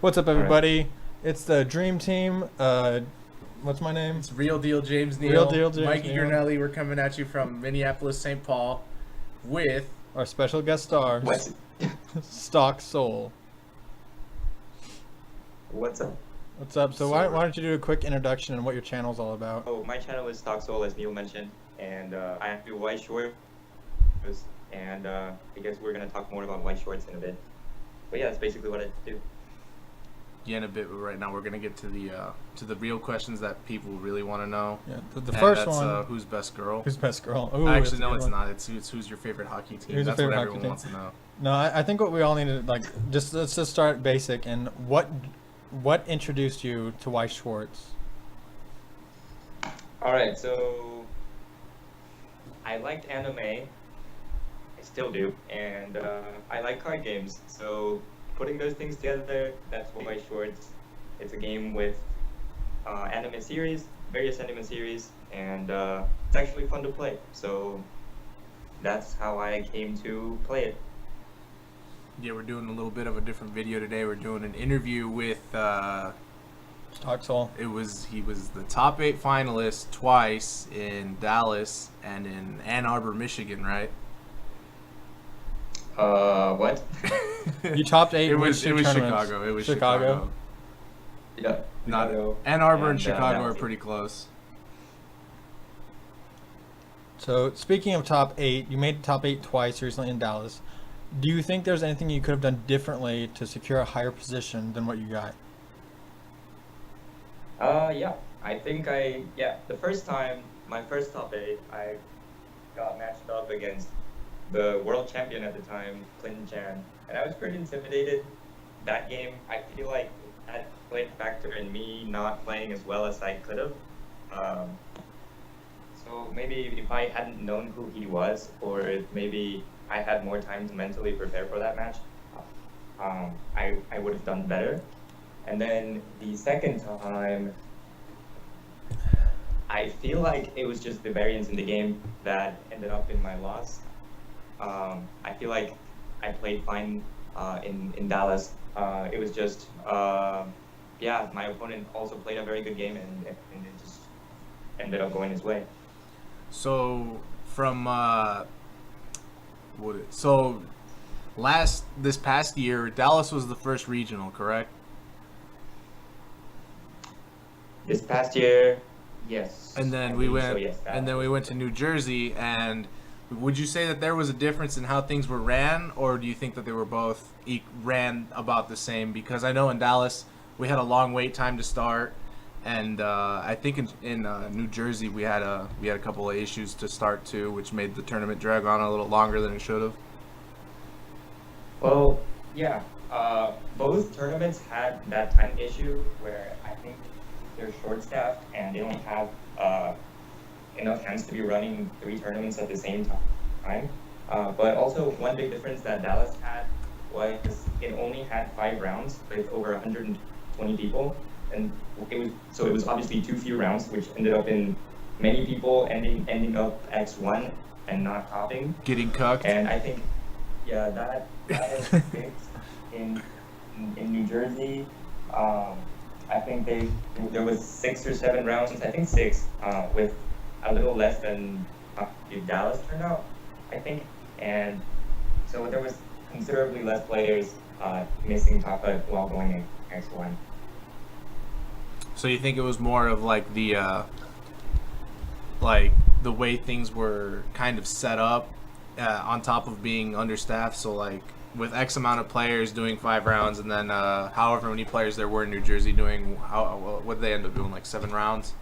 What's up, everybody? It's the Dream Team. What's my name? It's Real Deal James Neal. Real Deal James Mikey Neal. Gurnelli. We're coming at you from Minneapolis, St. Paul with Our special guest star, What's StockSoul. up? What's up? So why don't you do a quick introduction and what your channel's all about? Oh, my channel is StockSoul, as Neil mentioned, and I do Weiss Schwartz, and I guess we're gonna talk more about Weiss Schwartz in a bit. But yeah, that's basically what I do. yeah, in a bit. But right now, we're gonna get to the real questions that people really want to know. Yeah, the And first that's, one. Who's best girl? Who's best girl? Ooh, Actually, that's a no, good it's one. not. It's who's your favorite hockey team. Who's your That's favorite what hockey everyone team? wants to know. No, I think what we all need to let's just start basic. And what introduced you to Weiss Schwartz? All right, so I liked anime. I still do, and I like card games. So putting those things together, that's what Weiss Schwartz. It's a game with anime series, various anime series, and it's actually fun to play. So that's how I came to play it. Yeah, we're doing a little bit of a different video today. We're doing an interview with. StockSoul. He was the top 8 finalist twice in Dallas and in Ann Arbor, Michigan, right? What? You topped 8. It was tournaments. Chicago. It was Chicago. Yeah. Not Chicago, Ann Arbor and that Chicago are was it. pretty close. So speaking of top 8, you made the top 8 twice recently in Dallas. Do you think there's anything you could have done differently to secure a higher position than what you got? Yeah. I think the first time, my first top 8, I got matched up against the world champion at the time, Clinton Chan, and I was pretty intimidated. That game, I feel like that played a factor in me not playing as well as I could have. So maybe if I hadn't known who he was, or if maybe I had more time to mentally prepare for that match, I would have done better. And then the second time, I feel like it was just the variance in the game that ended up in my loss. I feel like I played fine in Dallas. It was just, my opponent also played a very good game, and it just ended up going his way. So from this past year, Dallas was the first regional, correct? This past year, yes. And then I we believe went, so, yes, that and then we went to New Jersey. And would you say that there was a difference in how things were ran, or do you think that they were both ran about the same? Because I know in Dallas we had a long wait time to start, and I think in New Jersey we had a couple of issues to start too, which made the tournament drag on a little longer than it should have. Well, yeah. Both tournaments had that time issue where I think they're short-staffed and they don't have enough hands to be running 3 tournaments at the same time. But also one big difference that Dallas had was it only had 5 rounds with over 120 people, and it was obviously too few rounds, which ended up in many people ending up X1 and not topping. Getting cucked. And I think, yeah, that was fixed in New Jersey. I think there was 6 or 7 rounds. I think 6 with a little less than Dallas turned out, I think. And so there was considerably less players missing top 8 while going X1. So you think it was more of like the way things were kind of set up on top of being understaffed? So like with X amount of players doing 5 rounds, and then however many players there were in New Jersey doing what did they end up doing, like 7 rounds,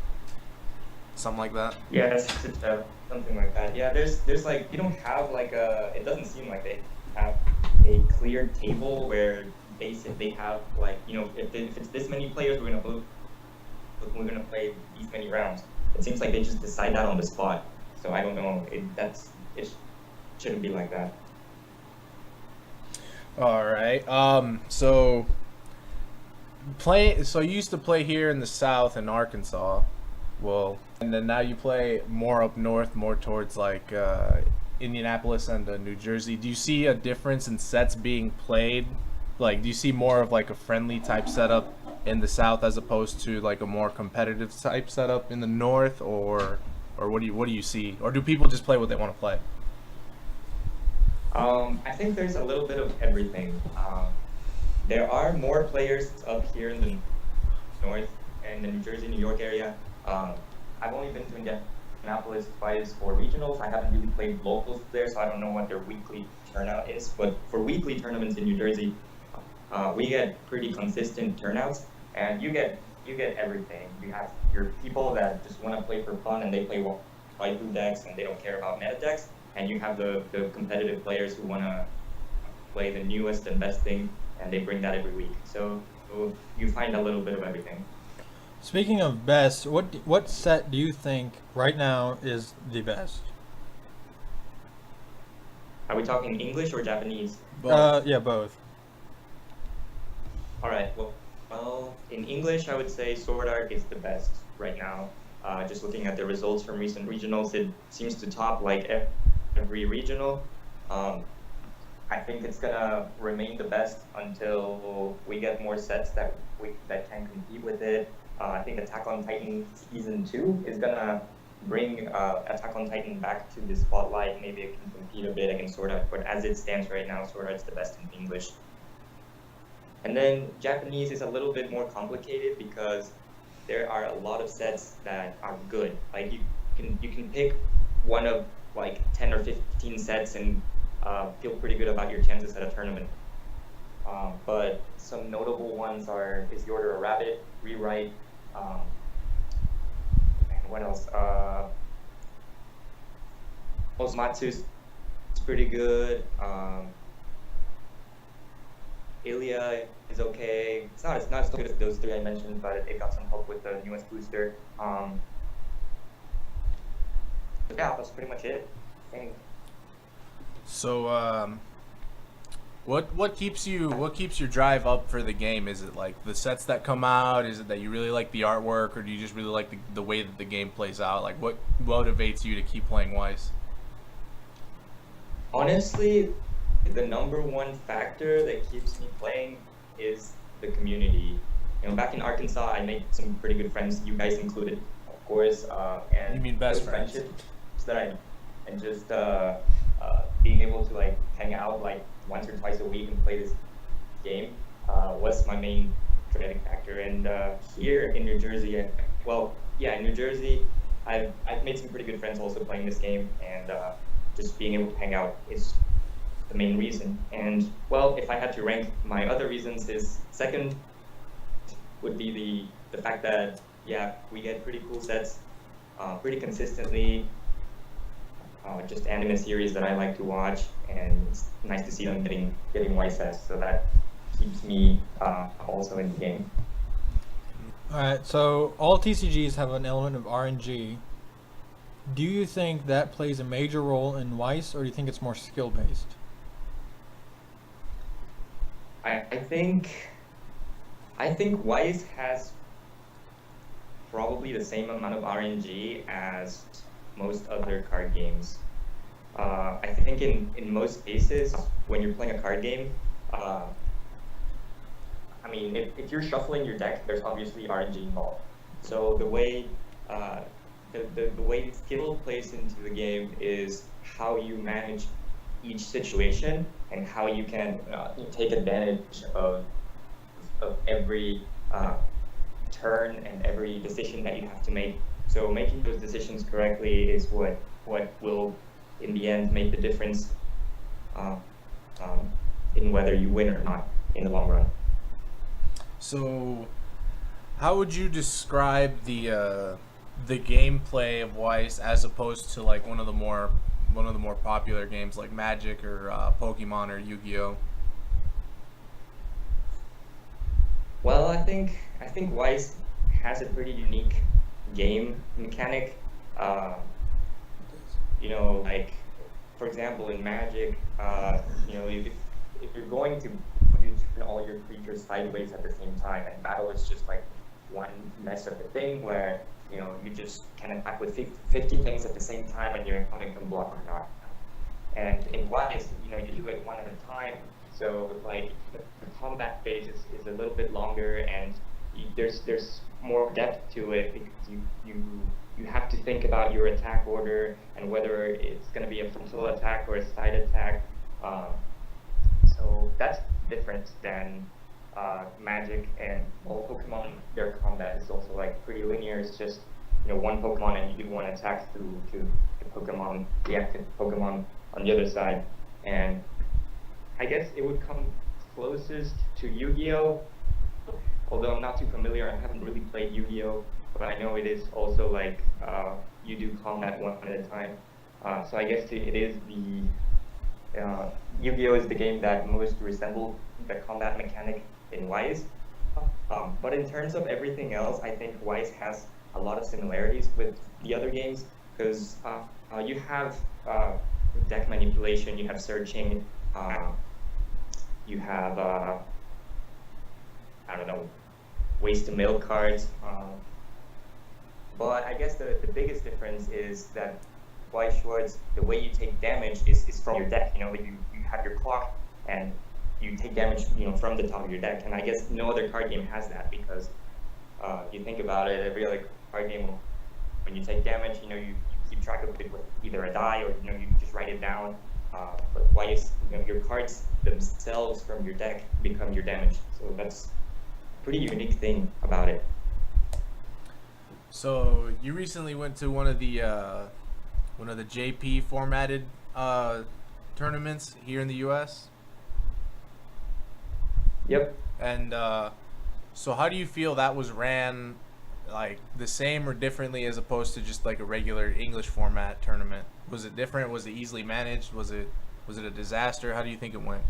something like that? Yeah, something like that. Yeah, there's like, you don't have like it doesn't seem like they have a clear table where they have like, if it's this many players, we're gonna play these many rounds. It seems like they just decide that on the spot. So I don't know. It shouldn't be like that. All right. So you used to play here in the South in Arkansas. Well, and then now you play more up north, more towards like Indianapolis and New Jersey. Do you see a difference in sets being played Like, do you see more of like a friendly type setup in the South as opposed to like a more competitive type setup in the North, or what do you see, or do people just play what they want to play? I think there's a little bit of everything. There are more players up here in the north and the New Jersey, New York area. Um, I've only been to Indianapolis twice for regionals. I haven't really played locals there, so I don't know what their weekly turnout is. But for weekly tournaments in New Jersey, we get pretty consistent turnouts, and you get everything. You have your people that just want to play for fun and they play waifu decks and they don't care about meta decks, and you have the competitive players who want to play the newest and best thing, and they bring that every week. So you find a little bit of everything. Speaking of best, what set do you think right now is the best? Are we talking English or Japanese? Yeah, both. All right. Well, in English, I would say Sword Art is the best right now. Just looking at the results from recent regionals, it seems to top like every regional. I think it's gonna remain the best until we get more sets that can compete with it. I think Attack on Titan Season 2 is gonna bring Attack on Titan back to the spotlight. Maybe it can compete a bit against Sword Art, but as it stands right now, Sword Art's the best in English. And then Japanese is a little bit more complicated because there are a lot of sets that are good. Like you can pick one of like 10 or 15 sets and feel pretty good about your chances at a tournament. But some notable ones are Is the Order a Rabbit, Rewrite, and what else? Osumatsu's pretty good. Ilya is okay. It's not as good as those three I mentioned, but it got some help with the newest booster. Yeah, that's pretty much it. I think. So, what keeps your drive up for the game? Is it like the sets that come out? Is it that you really like the artwork, or do you just really like the way that the game plays out? Like, what motivates you to keep playing Weiss? Honestly, the number one factor that keeps me playing is the community. You know, back in Arkansas, I made some pretty good friends, you guys included, of course. And You mean best those friends? friendships and just being able to like hang out like once or twice a week and play this game was my main driving factor. And here in New Jersey, in New Jersey, I've made some pretty good friends also playing this game, and just being able to hang out is the main reason. And well, if I had to rank my other reasons, is second would be the fact that we get pretty cool sets pretty consistently. Just anime series that I like to watch, and it's nice to see them getting Weiss sets, so that keeps me also in the game. All right, so all TCGs have an element of RNG. Do you think that plays a major role in Weiss, or do you think it's more skill-based? I think Weiss has probably the same amount of RNG as most other card games. I think in most cases, when you're playing a card game, I mean, if you're shuffling your deck, there's obviously RNG involved. So the way the way skill plays into the game is how you manage each situation and how you can take advantage of every turn and every decision that you have to make. So making those decisions correctly is what will, in the end, make the difference in whether you win or not in the long run. So, how would you describe the gameplay of Weiss as opposed to like one of the more popular games like Magic or Pokemon or Yu-Gi-Oh? Well, I think Weiss has a pretty unique game mechanic. You know, like for example, in Magic, you know, if you're going to turn all your creatures sideways at the same time, and battle is just like one mess of a thing where you know you just can attack with 50 things at the same time, and your opponent can block or not. And in Weiss, you know, you do it one at a time, So like the combat phase is a little bit longer, and there's more depth to it because you have to think about your attack order and whether it's going to be a frontal attack or a side attack. Um, so that's different than Magic and all Pokemon. Their combat is also like pretty linear. It's just one Pokemon and you do one attack to the Pokemon, the active Pokemon on the other side. And I guess it would come closest to Yu-Gi-Oh! Although I'm not too familiar, I haven't really played Yu-Gi-Oh! But I know it is also like you do combat one at a time. So I guess it is the Yu-Gi-Oh! Is the game that most resembles the combat mechanic in Weiss. But in terms of everything else, I think Weiss has a lot of similarities with the other games because you have deck manipulation, you have searching, you have I don't know, ways to mill cards. But I guess the biggest difference is that Weiss Schwartz, the way you take damage is from your deck. Like you have your clock and you take damage from the top of your deck. And I guess no other card game has that because you think about it, every other card game, when you take damage, you keep track of it with either a die or you just write it down. But Weiss, your cards themselves from your deck become your damage. So that's a pretty unique thing about it. So you recently went to one of the JP formatted tournaments here in the U.S. Yep. And so how do you feel that was ran, like the same or differently as opposed to just like a regular English format tournament? Was it different? Was it easily managed? Was it a disaster? How do you think it went?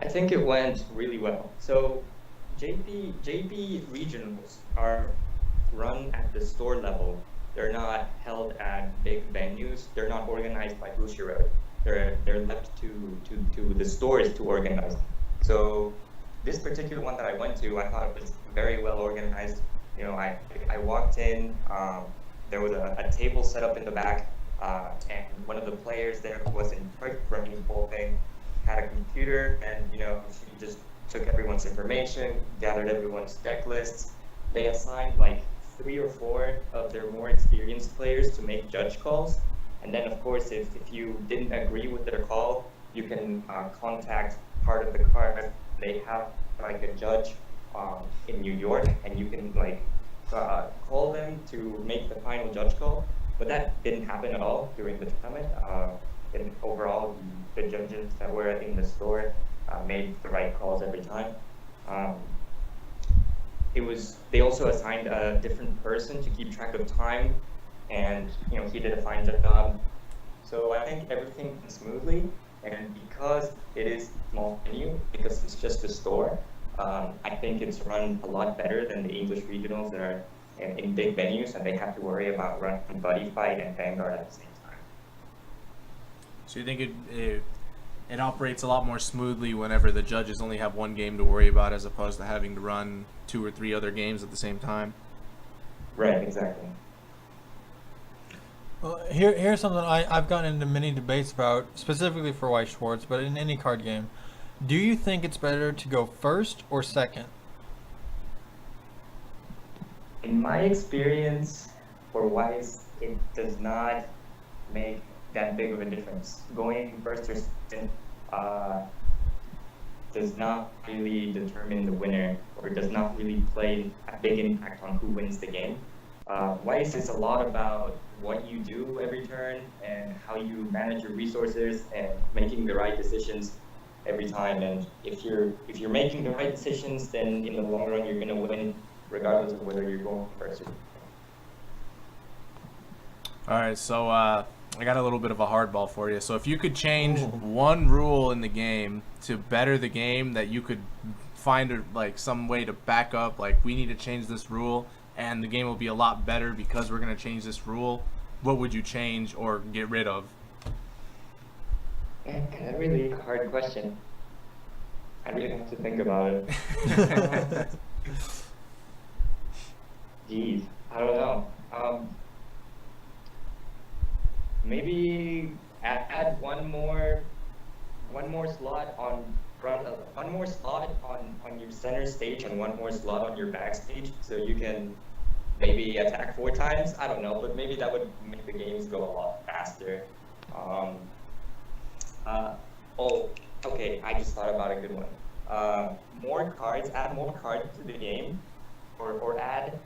I think it went really well. So JP regionals are run at the store level. They're not held at big venues. They're not organized by Bushiroad. They're left to the stores to organize. So this particular one that I went to, I thought it was very well organized. I walked in. There was a table set up in the back, and one of the players there who was in charge of running the whole thing had a computer, and she just took everyone's information, gathered everyone's deck lists. They assigned like 3 or 4 of their more experienced players to make judge calls. And then, of course, if you didn't agree with their call, you can contact part of the card. They have like a judge in New York, and you can like call them to make the final judge call. But that didn't happen at all during the tournament. And overall, the judges that were in the store made the right calls every time. They also assigned a different person to keep track of time, and he did a fine job. So I think everything went smoothly, and because it is a small venue, because it's just a store, I think it's run a lot better than the English regionals that are in big venues, and they have to worry about running Buddy Fight and Vanguard at the same time. So you think it operates a lot more smoothly whenever the judges only have one game to worry about as opposed to having to run 2 or 3 other games at the same time? Right, exactly. Well, here's something I've gotten into many debates about, specifically for Weiss Schwartz, but in any card game. Do you think it's better to go first or second? In my experience, for Weiss, it does not make that big of a difference. Going first or second does not really determine the winner, or does not really play a big impact on who wins the game. Weiss is a lot about what you do every turn and how you manage your resources and making the right decisions every time. And if you're making the right decisions, then in the long run you're going to win, regardless of whether you're going first or second. All right, so I got a little bit of a hardball for you. So if you could change one rule in the game to better the game, that you could find some way to back up, like we need to change this rule and the game will be a lot better because we're going to change this rule, what would you change or get rid of? Man, that's really a hard question. I really have to think about it. Jeez, I don't know. Maybe add one more one more slot on one more slot on your center stage and one more slot on your backstage, so you can maybe attack 4 times. I don't know, but maybe that would make the games go a lot faster. Um, uh, oh, okay, I just thought about a good one. More cards, add more cards to the game, or add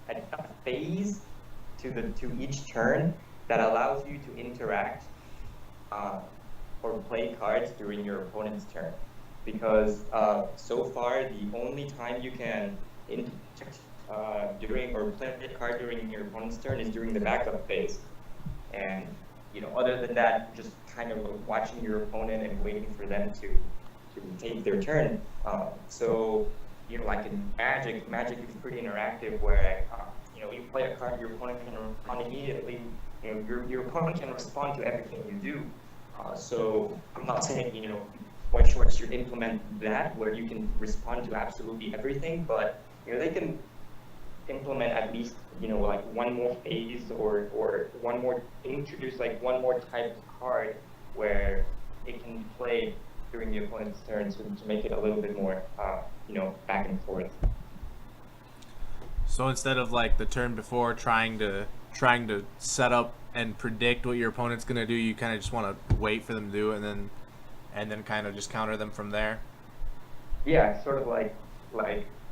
a phase to each turn that allows you to interact or play cards during your opponent's turn. Because so far, the only time you can interact during or play a card during your opponent's turn is during the backup phase. And other than that, just kind of watching your opponent and waiting for them to take their turn. So like in Magic is pretty interactive, where you play a card, your opponent can respond immediately. Your opponent can respond to everything you do. So I'm not saying Weiss Schwartz should implement that where you can respond to absolutely everything, but they can implement at least like one more phase or introduce like one more type of card where it can be played during the opponent's turn to make it a little bit more back and forth. So instead of like the turn before trying to set up and predict what your opponent's gonna do, you kind of just want to wait for them to do it and then kind of just counter them from there. Yeah, sort of like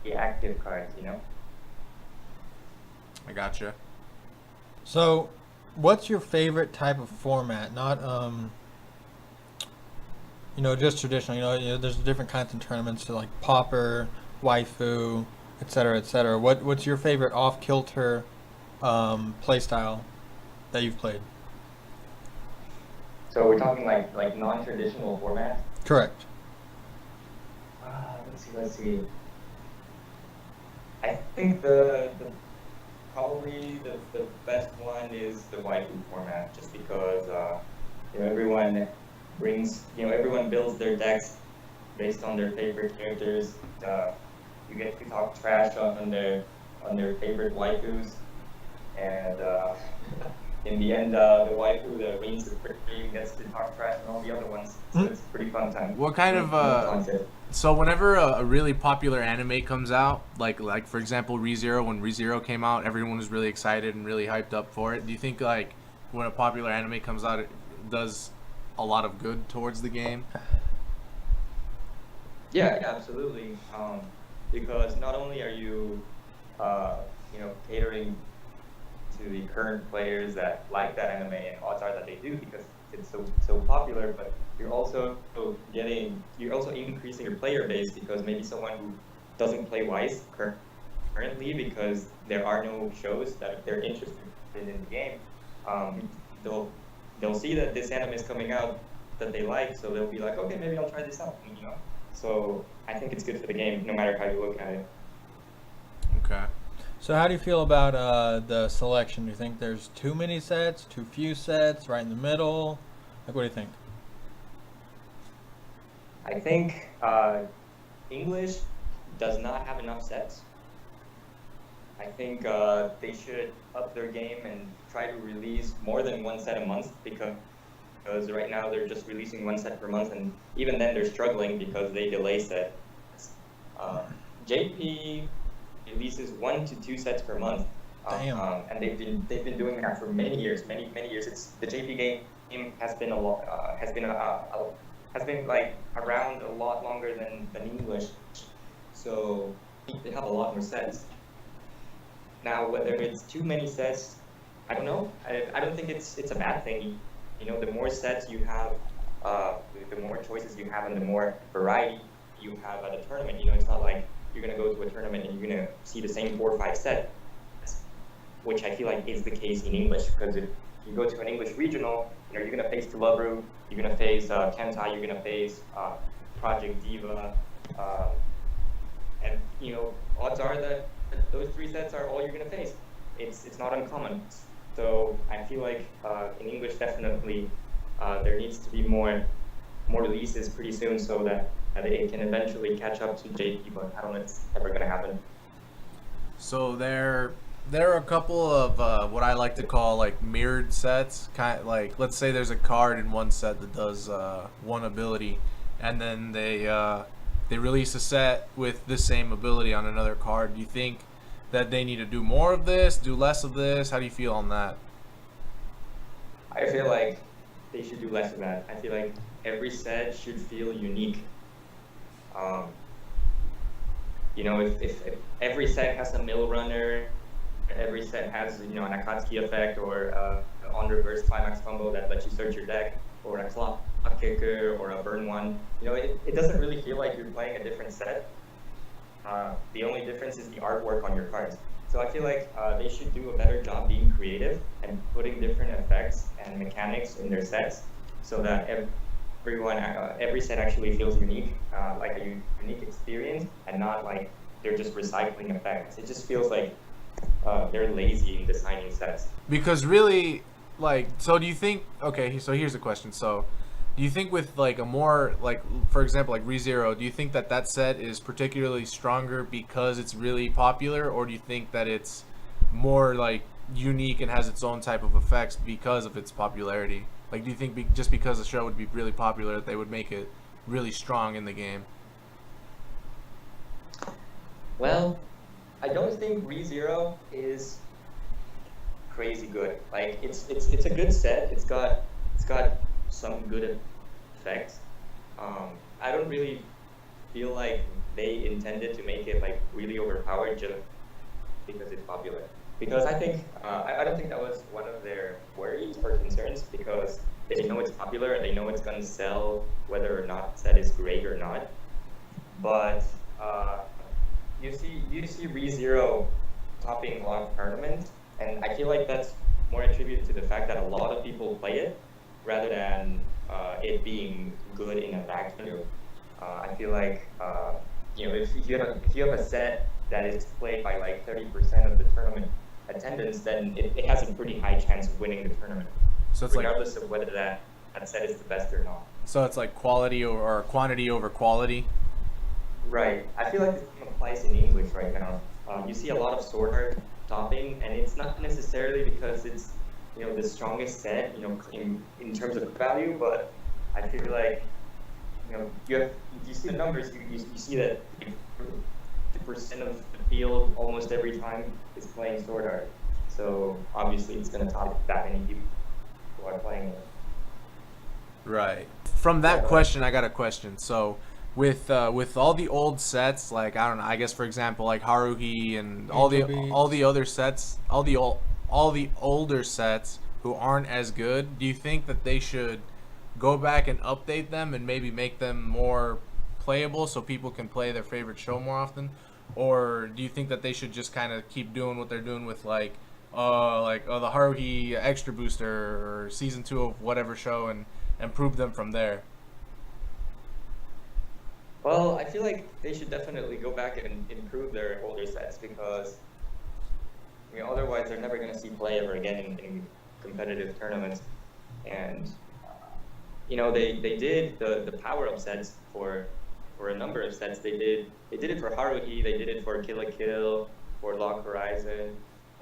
the active cards, I gotcha. So, what's your favorite type of format? Not just traditional. There's different kinds of tournaments, so like Pauper, Waifu, etc., etc. What's your favorite off-kilter play style that you've played? So we're talking like non-traditional formats. Correct. Let's see. I think the probably the best one is the waifu format, just because everyone everyone builds their decks based on their favorite characters. You get to talk trash on their favorite waifus, and in the end, the waifu that wins the game gets to talk trash on all the other ones. So it's a pretty fun time. What kind of so whenever a really popular anime comes out, like for example ReZero, when ReZero came out, everyone was really excited and really hyped up for it. Do you think like when a popular anime comes out, it does a lot of good towards the game? Yeah, absolutely. Because not only are you catering to the current players that like that anime, and odds are that they do because it's so popular, but you're also increasing your player base, because maybe someone who doesn't play Weiss currently because there are no shows that they're interested in the game, they'll see that this anime is coming out that they like, so they'll be like, okay, maybe I'll try this out, So I think it's good for the game, no matter how you look at it. Okay. So how do you feel about the selection? Do you think there's too many sets, too few sets, right in the middle? Like, what do you think? I think English does not have enough sets. I think they should up their game and try to release more than one set a month, because right now they're just releasing one set per month, and even then they're struggling because they delay sets. JP releases 1 to 2 sets per month. Damn. And they've been doing that for many years. It's the JP game has been like around a lot longer than English, so they have a lot more sets. Now, whether it's too many sets, I don't know. I don't think it's a bad thing. The more sets you have, the more choices you have, and the more variety you have at a tournament. It's not like you're gonna go to a tournament and you're gonna see the same 4 or 5 sets, which I feel like is the case in English, because if you go to an English regional, you're gonna face Tulabru, you're gonna face Kentai, you're gonna face Project Diva, and odds are that those 3 sets are all you're gonna face. It's not uncommon. So I feel like in English, definitely there needs to be more releases pretty soon, so that it can eventually catch up to JP, but I don't know if it's ever gonna happen. So There are a couple of what I like to call like mirrored sets. Kind of like, let's say there's a card in one set that does one ability, and then they release a set with this same ability on another card. Do you think that they need to do more of this, do less of this? How do you feel on that? I feel like they should do less of that. I feel like every set should feel unique. Um, if every set has a mill runner, every set has, an Akatsuki effect or on reverse climax combo that lets you search your deck, or a clock kicker or a burn one. It doesn't really feel like you're playing a different set. The only difference is the artwork on your cards. So I feel like they should do a better job being creative and putting different effects and mechanics in their sets, so that every set actually feels unique, like a unique experience, and not like they're just recycling effects. It just feels like they're lazy in designing sets. Because really, like, so do you think? Okay, so here's the question. So, do you think with like a more like, for example, like ReZero, do you think that that set is particularly stronger because it's really popular, or do you think that it's more like unique and has its own type of effects because of its popularity? Like, do you think just because the show would be really popular, that they would make it really strong in the game? Well, I don't think ReZero is crazy good. Like it's a good set. It's got some good effects. I don't really feel like they intended to make it like really overpowered just because it's popular. Because I think I don't think that was one of their worries or concerns, because they know it's popular and they know it's going to sell whether or not set is great or not. But you see ReZero topping a lot of tournaments, and I feel like that's more attributed to the fact that a lot of people play it rather than it being good in a vacuum. I feel like if you have a set that is played by like 30% of the tournament attendance, then it has a pretty high chance of winning the tournament, So it's regardless of whether that set is the best or not. so it's like quality or quantity over quality. Right. I feel like this applies in English right now. You see a lot of sword art topping, and it's not necessarily because it's the strongest set in terms of value, but I feel like you see the numbers, you see that 50% of the field almost every time is playing sword art. So obviously it's going to top that many people who are playing it. Right. From that question, I got a question. So, with all the old sets, like I don't know, I guess for example, like Haruhi and all the other sets, all the older sets who aren't as good, do you think that they should go back and update them and maybe make them more playable so people can play their favorite show more often? Or do you think that they should just kind of keep doing what they're doing with the Haruhi Extra Booster or season 2 of whatever show and improve them from there? Well, I feel like they should definitely go back and improve their older sets, because otherwise they're never going to see play ever again in competitive tournaments. And they did the power-up sets for a number of sets. They did it for Haruhi, they did it for Kill la Kill, for Lock Horizon,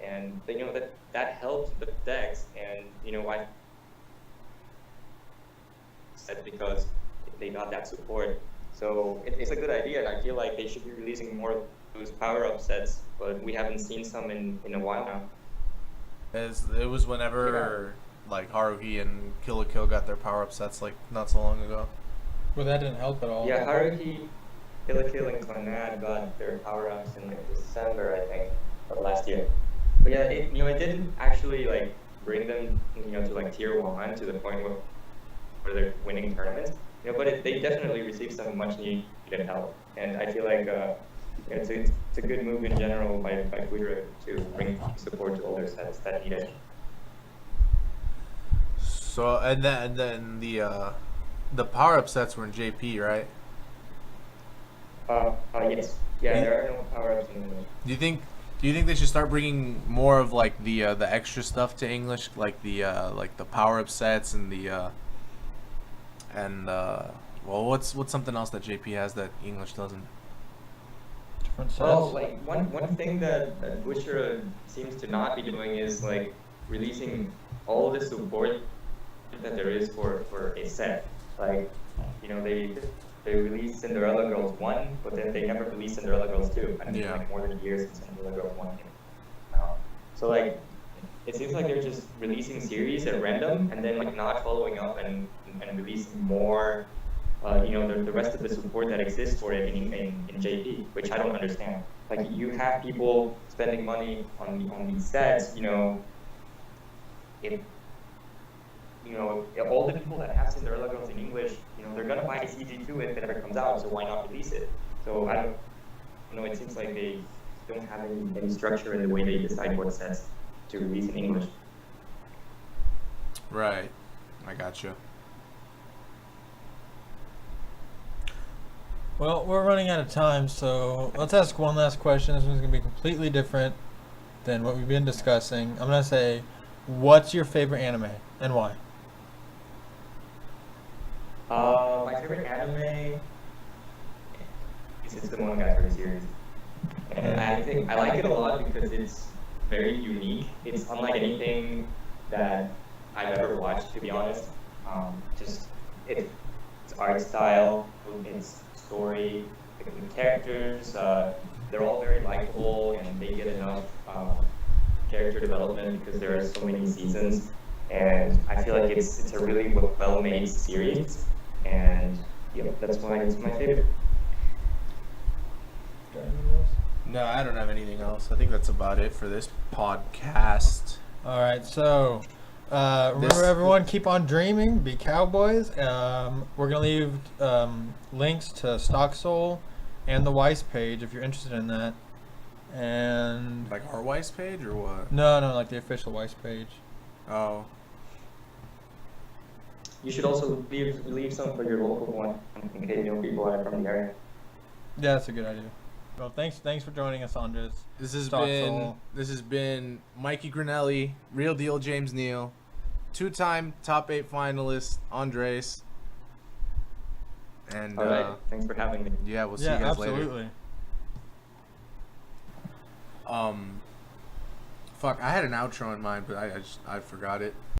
and they that helped the decks. And why set, because they got that support. So it's a good idea, and I feel like they should be releasing more of those power-up sets, but we haven't seen some in a while now. It was whenever like Haruhi and Kill la Kill got their power-up sets like not so long ago. Well, that didn't help at all. Yeah, Haruhi, Kill la Kill, and Clannad got their power-ups in like December, I think, of last year. But yeah, it didn't actually like bring them to like tier 1 to the point where they're winning tournaments. But they definitely received some much needed help, and I feel like it's a good move in general by Fujira to bring support to older sets that need it. So and then the power up sets were in JP, right? Yes. Yeah, there are no power-ups in English. Do you think they should start bringing more of like the extra stuff to English, like the power up sets and well, what's something else that JP has that English doesn't? different sets. Well, like one thing that Busher seems to not be doing is like releasing all the support that there is for a set. Like, you know, they released Cinderella Girls 1, but then they never released Cinderella Girls 2. And it's Yeah. like more than a year since Cinderella Girls 1 came out. So like, it seems like they're just releasing series at random and then like not following up and releasing more, you know, the rest of the support that exists for it in JP, which I don't understand. Like, you have people spending money on these sets, you know, if you know, all the people that have Cinderella Girls in English, you know, they're gonna buy CG2 if it ever comes out, so why not release it? So I don't, you know, it seems like they don't have any structure in the way they decide what sets to release in English. Right. I got you. Well, we're running out of time, so let's ask one last question. This one's going to be completely different than what we've been discussing. I'm going to say, what's your favorite anime and why? My favorite anime is the Monogatari series. And I think I like it a lot because it's very unique. It's unlike anything that I've ever watched, to be honest. Just its art style, its story, the characters, they're all very likable and they get enough character development because there are so many seasons. And I feel like it's a really well-made series. And yeah, that's why it's my favorite. No, I don't have anything else. I think that's about it for this podcast. All right, so remember, everyone, keep on dreaming, be cowboys. We're going to leave links to StockSoul and the Weiss page if you're interested in that. And Like our Weiss page or what? no, like the official Weiss page. Oh. You should also leave some for your local one in case you know people are from the area. Yeah, that's a good idea. Well, thanks for joining us, Andres. This has StockSoul. been Mikey Grinelli, Real Deal James Neal, 2-time top 8 finalist Andres. And All right, thanks for having me. yeah, we'll see Yeah, you guys absolutely. later. Fuck, I had an outro in mind, but I forgot it.